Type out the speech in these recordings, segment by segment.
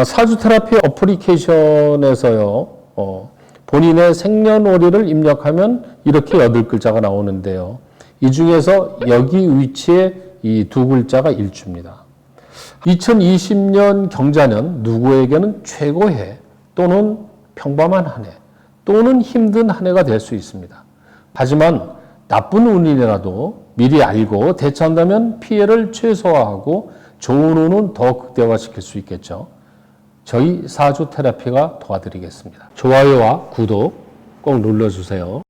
사주 테라피 어플리케이션에서요, 본인의 생년월일을 입력하면 이렇게 8글자가 나오는데요. 이 중에서 여기 위치에 이 2글자가 일주입니다. 2020년 경자년 누구에게는 최고해 또는 평범한 한 해 또는 힘든 한 해가 될 수 있습니다. 하지만 나쁜 운이라도 미리 알고 대처한다면 피해를 최소화하고 좋은 운은 더 극대화시킬 수 있겠죠. 저희 사주 테라피가 도와드리겠습니다. 좋아요와 구독 꼭 눌러주세요.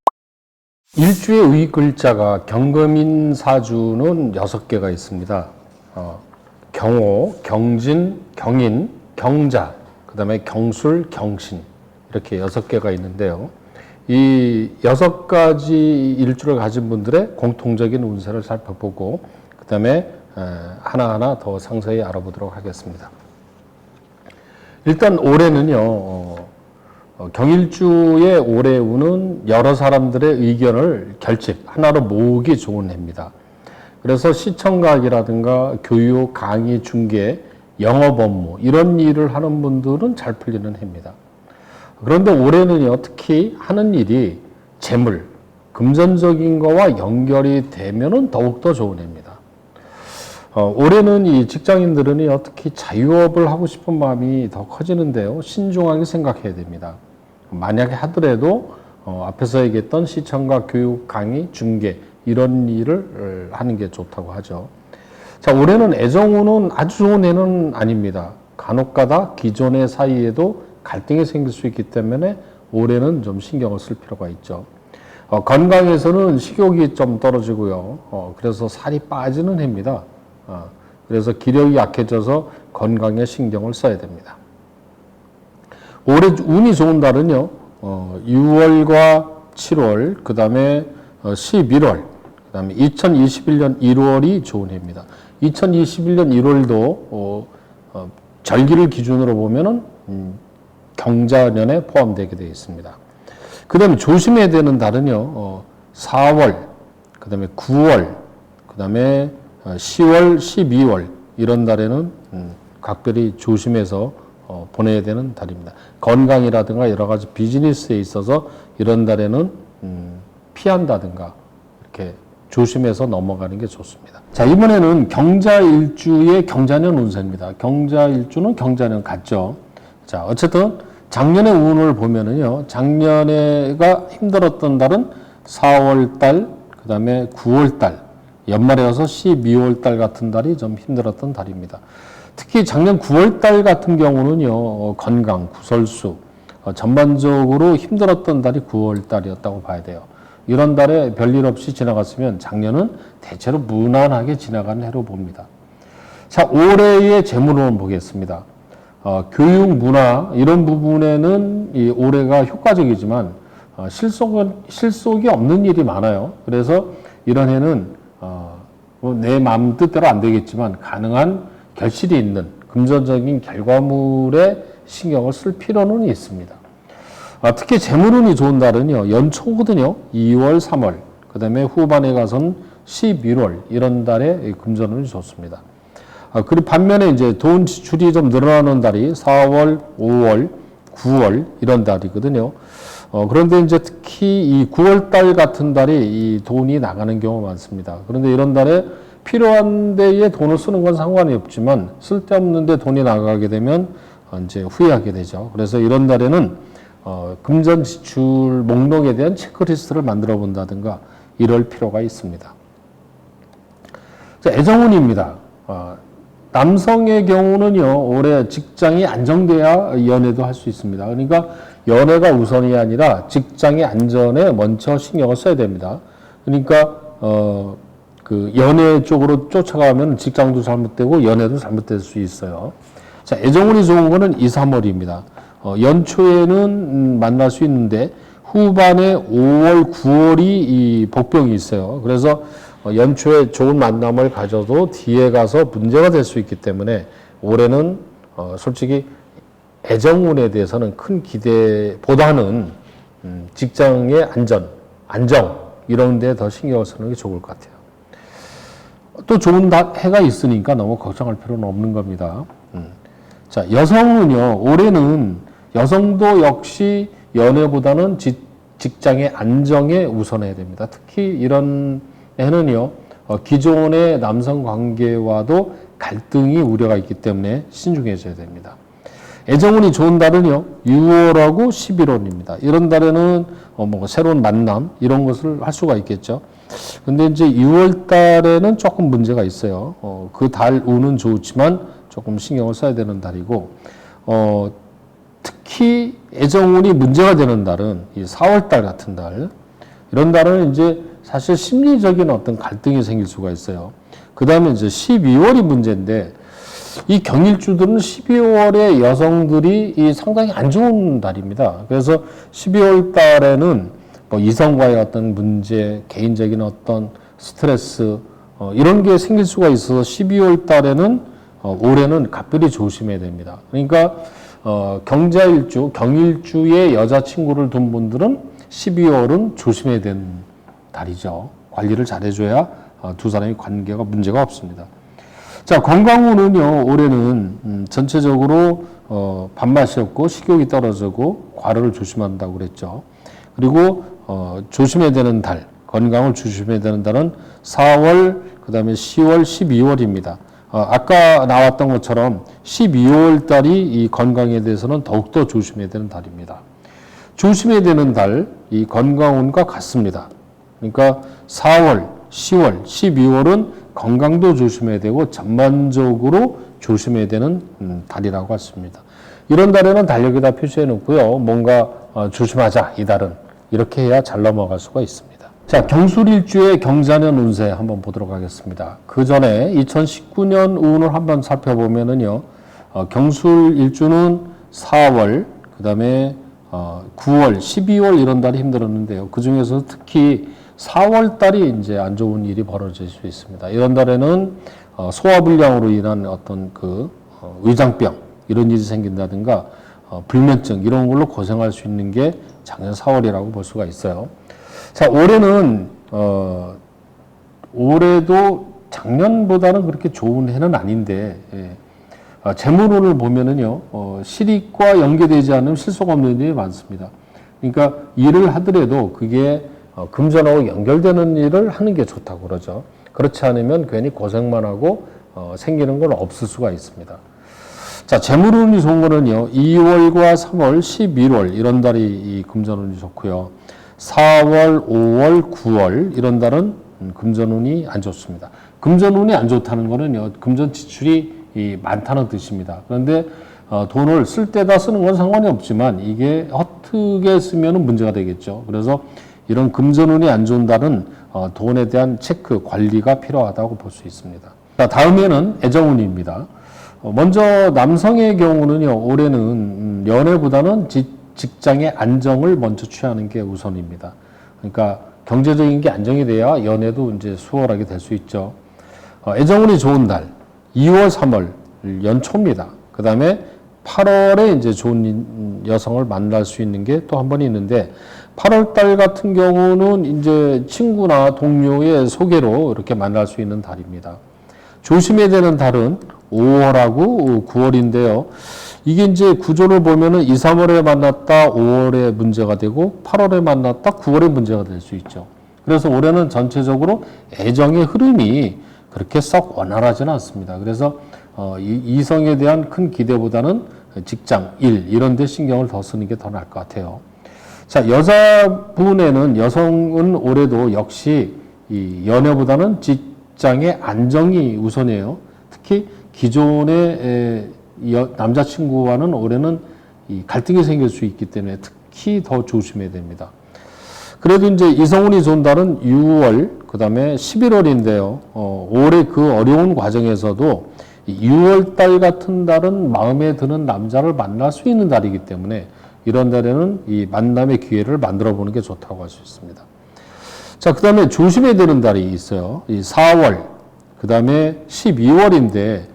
일주의 위 글자가 경금인 사주는 6개가 있습니다. 경호, 경진, 경인, 경자, 그 다음에 경술, 경신 이렇게 6개가 있는데요. 이 6가지 일주를 가진 분들의 공통적인 운세를 살펴보고 그 다음에 하나하나 더 상세히 알아보도록 하겠습니다. 일단 올해는요, 경일주의 올해 운은 여러 사람들의 의견을 결집, 하나로 모으기 좋은 해입니다. 그래서 시청각이라든가 교육, 강의, 중개, 영업 업무 이런 일을 하는 분들은 잘 풀리는 해입니다. 그런데 올해는요, 특히 하는 일이 재물, 금전적인 거와 연결이 되면은 더욱더 좋은 해입니다. 올해는 이 직장인들은 특히 자유업을 하고 싶은 마음이 더 커지는데요. 신중하게 생각해야 됩니다. 만약에 하더라도 앞에서 얘기했던 시청각, 교육, 강의, 중개 이런 일을 하는 게 좋다고 하죠. 자, 올해는 애정운은 아주 좋은 해는 아닙니다. 간혹가다 기존의 사이에도 갈등이 생길 수 있기 때문에 올해는 좀 신경을 쓸 필요가 있죠. 건강에서는 식욕이 좀 떨어지고요. 그래서 살이 빠지는 해입니다. 그래서 기력이 약해져서 건강에 신경을 써야 됩니다. 올해 운이 좋은 달은요, 6월과 7월, 그 다음에 11월, 그 다음에 2021년 1월이 좋은 해입니다. 2021년 1월도 절기를 기준으로 보면은 경자년에 포함되게 되어 있습니다. 그 다음에 조심해야 되는 달은요, 4월, 그 다음에 9월, 그 다음에 10월, 12월 이런 달에는 각별히 조심해서 보내야 되는 달입니다. 건강이라든가 여러 가지 비즈니스에 있어서 이런 달에는 피한다든가 이렇게 조심해서 넘어가는 게 좋습니다. 자, 이번에는 경자일주의 경자년 운세입니다. 경자일주는 경자년 같죠. 자, 어쨌든 작년의 운을 보면은요, 작년에가 힘들었던 달은 4월 달, 그 다음에 9월 달, 연말에 와서 12월 달 같은 달이 좀 힘들었던 달입니다. 특히 작년 9월 달 같은 경우는요, 건강, 구설수, 전반적으로 힘들었던 달이 9월 달이었다고 봐야 돼요. 이런 달에 별일 없이 지나갔으면 작년은 대체로 무난하게 지나간 해로 봅니다. 자, 올해의 재물운을 보겠습니다. 교육, 문화 이런 부분에는 이 올해가 효과적이지만 실속이 없는 일이 많아요. 그래서 이런 해는 내 마음 뜻대로 안 되겠지만 가능한 결실이 있는 금전적인 결과물에 신경을 쓸 필요는 있습니다. 특히 재물운이 좋은 달은요, 연초거든요. 2월, 3월, 그 다음에 후반에 가서는 11월 이런 달에 금전운이 좋습니다. 그리고 반면에 이제 돈 지출이 좀 늘어나는 달이 4월, 5월, 9월 이런 달이거든요. 그런데 이제 특히 이 9월 달 같은 달이 이 돈이 나가는 경우가 많습니다. 그런데 이런 달에 필요한 데에 돈을 쓰는 건 상관이 없지만 쓸데없는 데 돈이 나가게 되면 이제 후회하게 되죠. 그래서 이런 달에는 금전 지출 목록에 대한 체크리스트를 만들어 본다든가 이럴 필요가 있습니다. 자, 애정운입니다. 남성의 경우는요, 올해 직장이 안정돼야 연애도 할 수 있습니다. 그러니까 연애가 우선이 아니라 직장의 안전에 먼저 신경을 써야 됩니다. 그러니까, 그 연애 쪽으로 쫓아가면 직장도 잘못되고 연애도 잘못될 수 있어요. 자, 애정운이 좋은 거는 2, 3월입니다. 연초에는 만날 수 있는데 후반에 5월, 9월이 이 복병이 있어요. 그래서 연초에 좋은 만남을 가져도 뒤에 가서 문제가 될 수 있기 때문에 올해는 솔직히 애정운에 대해서는 큰 기대보다는 직장의 안정 이런 데 더 신경을 쓰는 게 좋을 것 같아요. 또 좋은 해가 있으니까 너무 걱정할 필요는 없는 겁니다. 자, 여성은요, 올해는 여성도 역시 연애보다는 직장의 안정에 우선해야 됩니다. 특히 이런 해는요, 기존의 남성 관계와도 갈등이 우려가 있기 때문에 신중해져야 됩니다. 애정운이 좋은 달은요, 6월하고 11월입니다. 이런 달에는 뭐 새로운 만남 이런 것을 할 수가 있겠죠. 근데 이제 6월 달에는 조금 문제가 있어요. 그 달 운은 좋지만 조금 신경을 써야 되는 달이고, 특히 애정운이 문제가 되는 달은 이 4월 달 같은 달, 이런 달은 이제 사실 심리적인 어떤 갈등이 생길 수가 있어요. 그 다음에 이제 12월이 문제인데, 이 경일주들은 12월에 여성들이 이 상당히 안 좋은 달입니다. 그래서 12월 달에는 뭐 이성과의 어떤 문제, 개인적인 어떤 스트레스, 이런 게 생길 수가 있어서 12월 달에는 올해는 각별히 조심해야 됩니다. 그러니까 경자일주, 경일주의 여자친구를 둔 분들은 12월은 조심해야 되는 달이죠. 관리를 잘해줘야 두 사람의 관계가 문제가 없습니다. 자, 건강운은요, 올해는 전체적으로 밥맛이 없고 식욕이 떨어지고 과로를 조심한다고 그랬죠. 그리고 조심해야 되는 달, 건강을 조심해야 되는 달은 4월, 그 다음에 10월, 12월입니다. 아까 나왔던 것처럼 12월 달이 이 건강에 대해서는 더욱더 조심해야 되는 달입니다. 조심해야 되는 달, 이 건강운과 같습니다. 그러니까 4월, 10월, 12월은 건강도 조심해야 되고 전반적으로 조심해야 되는 달이라고 했습니다. 이런 달에는 달력에다 표시해 놓고요. 뭔가 조심하자, 이 달은. 이렇게 해야 잘 넘어갈 수가 있습니다. 자, 경술일주의 경자년 운세 한번 보도록 하겠습니다. 그 전에 2019년 운을 한번 살펴보면은요, 경술일주는 4월, 그 다음에 9월, 12월 이런 달이 힘들었는데요. 그 중에서 특히 4월 달이 이제 안 좋은 일이 벌어질 수 있습니다. 이런 달에는 소화불량으로 인한 어떤 위장병 이런 일이 생긴다든가 불면증 이런 걸로 고생할 수 있는 게 작년 4월이라고 볼 수가 있어요. 자, 올해는 올해도 작년보다는 그렇게 좋은 해는 아닌데 재물운을 보면은요 실익과 연계되지 않은 실속 없는 일이 많습니다. 그러니까 일을 하더라도 그게 금전하고 연결되는 일을 하는 게 좋다고 그러죠. 그렇지 않으면 괜히 고생만 하고 생기는 건 없을 수가 있습니다. 자, 재물운이 좋은 거는요, 2월과 3월, 11월 이런 달이 이 금전운이 좋고요. 4월, 5월, 9월 이런 달은 금전운이 안 좋습니다. 금전운이 안 좋다는 거는요, 금전 지출이 많다는 뜻입니다. 그런데 돈을 쓸 때다 쓰는 건 상관이 없지만 이게 허투게 쓰면 문제가 되겠죠. 그래서 이런 금전운이 안 좋은 달은 돈에 대한 체크, 관리가 필요하다고 볼 수 있습니다. 자, 다음에는 애정운입니다. 먼저 남성의 경우는요, 올해는 연애보다는 직장의 안정을 먼저 취하는 게 우선입니다. 그러니까 경제적인 게 안정이 돼야 연애도 이제 수월하게 될 수 있죠. 애정운이 좋은 달, 2월, 3월 연초입니다. 그 다음에 8월에 이제 좋은 여성을 만날 수 있는 게 또 한 번 있는데 8월 달 같은 경우는 이제 친구나 동료의 소개로 이렇게 만날 수 있는 달입니다. 조심해야 되는 달은 5월하고 9월인데요. 이게 이제 구조를 보면은 2, 3월에 만났다 5월에 문제가 되고 8월에 만났다 9월에 문제가 될 수 있죠. 그래서 올해는 전체적으로 애정의 흐름이 그렇게 썩 원활하지는 않습니다. 그래서 이성에 대한 큰 기대보다는 직장, 일 이런 데 신경을 더 쓰는 게 더 나을 것 같아요. 자, 여자분에는 여성은 올해도 역시 이 연애보다는 직장의 안정이 우선이에요. 특히 기존의 남자친구와는 올해는 이 갈등이 생길 수 있기 때문에 특히 더 조심해야 됩니다. 그래도 이제 이성운이 좋은 달은 6월, 그 다음에 11월인데요. 올해 그 어려운 과정에서도 6월 달 같은 달은 마음에 드는 남자를 만날 수 있는 달이기 때문에 이런 달에는 이 만남의 기회를 만들어 보는 게 좋다고 할 수 있습니다. 자, 그 다음에 조심해야 되는 달이 있어요. 이 4월, 그 다음에 12월인데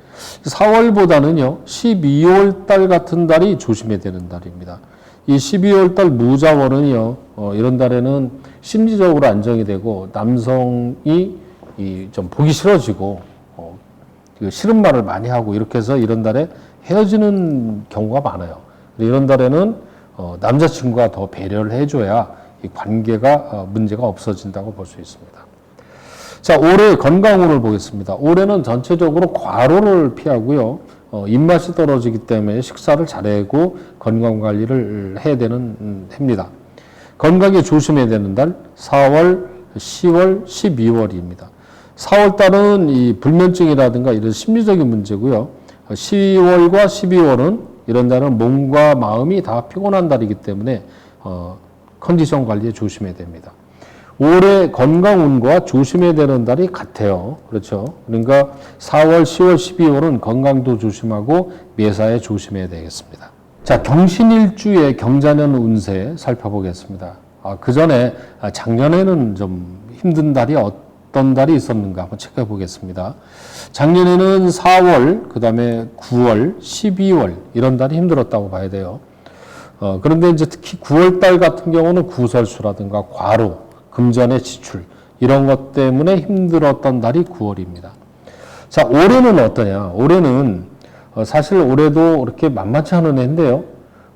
4월보다는요, 12월 달 같은 달이 조심해야 되는 달입니다. 이 12월 달 무자월은요, 이런 달에는 심리적으로 안정이 되고 남성이 좀 보기 싫어지고 싫은 말을 많이 하고 이렇게 해서 이런 달에 헤어지는 경우가 많아요. 이런 달에는 남자친구가 더 배려를 해줘야 이 관계가 문제가 없어진다고 볼 수 있습니다. 자, 올해 건강운을 보겠습니다. 올해는 전체적으로 과로를 피하고요. 입맛이 떨어지기 때문에 식사를 잘하고 건강 관리를 해야 되는 해입니다. 건강에 조심해야 되는 달 4월, 10월, 12월입니다. 4월 달은 이 불면증이라든가 이런 심리적인 문제고요. 10월과 12월은 이런 달은 몸과 마음이 다 피곤한 달이기 때문에 컨디션 관리에 조심해야 됩니다. 올해 건강운과 조심해야 되는 달이 같아요. 그렇죠? 그러니까 4월, 10월, 12월은 건강도 조심하고 매사에 조심해야 되겠습니다. 자, 경신일주의 경자년 운세 살펴보겠습니다. 그 전에 작년에는 좀 힘든 달이 어떤 달이 있었는가 한번 체크해 보겠습니다. 작년에는 4월, 그 다음에 9월, 12월 이런 달이 힘들었다고 봐야 돼요. 그런데 이제 특히 9월 달 같은 경우는 구설수라든가 과로, 금전의 지출 이런 것 때문에 힘들었던 달이 9월입니다. 자, 올해는 어떠냐? 올해는 사실 올해도 그렇게 만만치 않은 해인데요.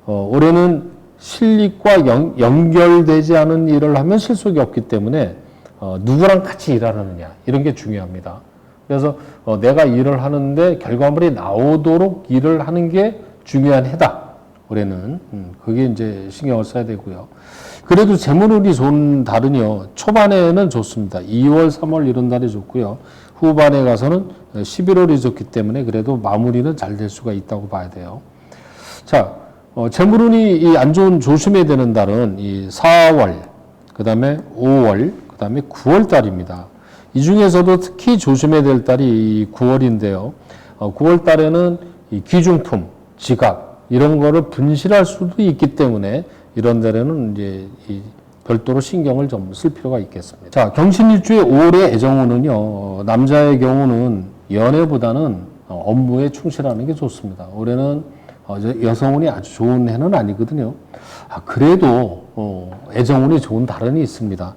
올해는 실익과 연결되지 않은 일을 하면 실속이 없기 때문에 누구랑 같이 일하느냐 이런 게 중요합니다. 그래서 내가 일을 하는데 결과물이 나오도록 일을 하는 게 중요한 해다. 올해는 그게 이제 신경을 써야 되고요. 그래도 재물운이 좋은 달은요. 초반에는 좋습니다. 2월, 3월 이런 달이 좋고요. 후반에 가서는 11월이 좋기 때문에 그래도 마무리는 잘 될 수가 있다고 봐야 돼요. 자, 재물운이 안 좋은 조심해야 되는 달은 이 4월, 그 다음에 5월, 그 다음에 9월 달입니다. 이 중에서도 특히 조심해야 될 달이 9월인데요. 9월 달에는 이 귀중품, 지갑 이런 거를 분실할 수도 있기 때문에 이런 달에는 이제 별도로 신경을 좀 쓸 필요가 있겠습니다. 자, 경신일주의 올해 애정운은요, 남자의 경우는 연애보다는 업무에 충실하는 게 좋습니다. 올해는 여성운이 아주 좋은 해는 아니거든요. 그래도 애정운이 좋은 달은 있습니다.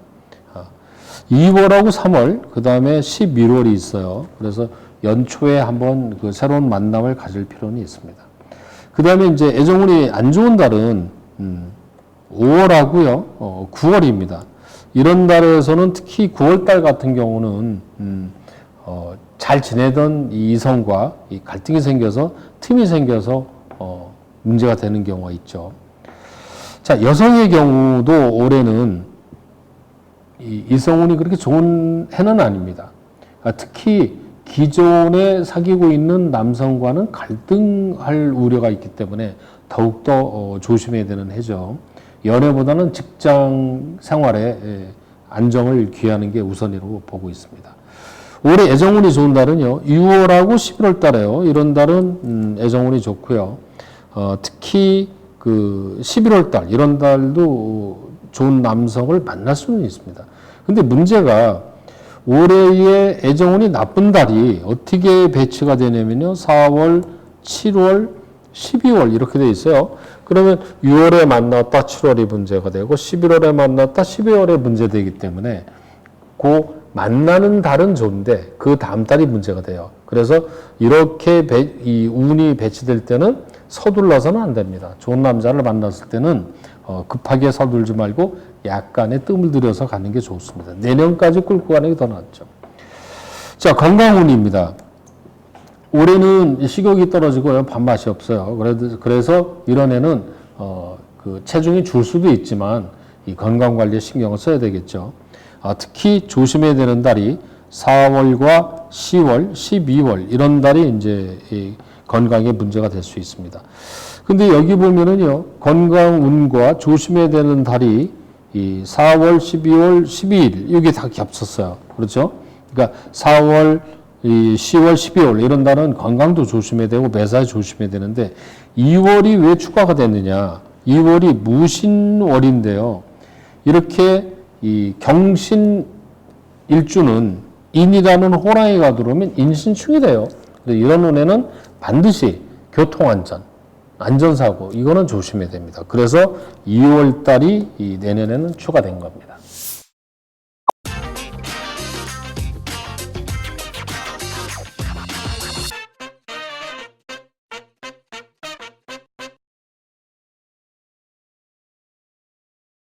2월하고 3월, 그 다음에 11월이 있어요. 그래서 연초에 한번 그 새로운 만남을 가질 필요는 있습니다. 그 다음에 이제 애정운이 안 좋은 달은 5월하고요, 9월입니다. 이런 달에서는 특히 9월 달 같은 경우는 잘 지내던 이 이성과 이 갈등이 생겨서 틈이 생겨서 문제가 되는 경우가 있죠. 자, 여성의 경우도 올해는 이 이성운이 그렇게 좋은 해는 아닙니다. 특히 기존에 사귀고 있는 남성과는 갈등할 우려가 있기 때문에 더욱더 조심해야 되는 해죠. 연애보다는 직장 생활에 안정을 기하는 게 우선이라고 보고 있습니다. 올해 애정운이 좋은 달은요, 6월하고 11월 달에요. 이런 달은 애정운이 좋고요. 특히 그 11월 달, 이런 달도 좋은 남성을 만날 수는 있습니다. 근데 문제가 올해의 애정운이 나쁜 달이 어떻게 배치가 되냐면요, 4월, 7월, 12월 이렇게 돼 있어요. 그러면 6월에 만났다 7월이 문제가 되고 11월에 만났다 12월에 문제되기 때문에 그 만나는 달은 좋은데 그 다음 달이 문제가 돼요. 그래서 이렇게 이 운이 배치될 때는 서둘러서는 안 됩니다. 좋은 남자를 만났을 때는 급하게 서둘지 말고 약간의 뜸을 들여서 가는 게 좋습니다. 내년까지 끌고 가는 게 더 낫죠. 자, 건강운입니다. 올해는 식욕이 떨어지고요, 밥맛이 없어요. 그래서 이런 해는 그 체중이 줄 수도 있지만 이 건강 관리에 신경을 써야 되겠죠. 특히 조심해야 되는 달이 4월과 10월, 12월 이런 달이 이제 이 건강에 문제가 될 수 있습니다. 근데 여기 보면은요, 건강운과 조심해야 되는 달이 이 4월, 12월, 12일 이게 다 겹쳤어요. 그렇죠? 그러니까 4월, 이 10월, 12월 이런 달은 건강도 조심해야 되고 매사에 조심해야 되는데 2월이 왜 추가가 됐느냐? 2월이 무신월인데요. 이렇게 이 경신 일주는 인이라는 호랑이가 들어오면 인신충이 돼요. 이런 운에는 반드시 교통안전, 안전사고 이거는 조심해야 됩니다. 그래서 2월 달이 이 내년에는 추가된 겁니다.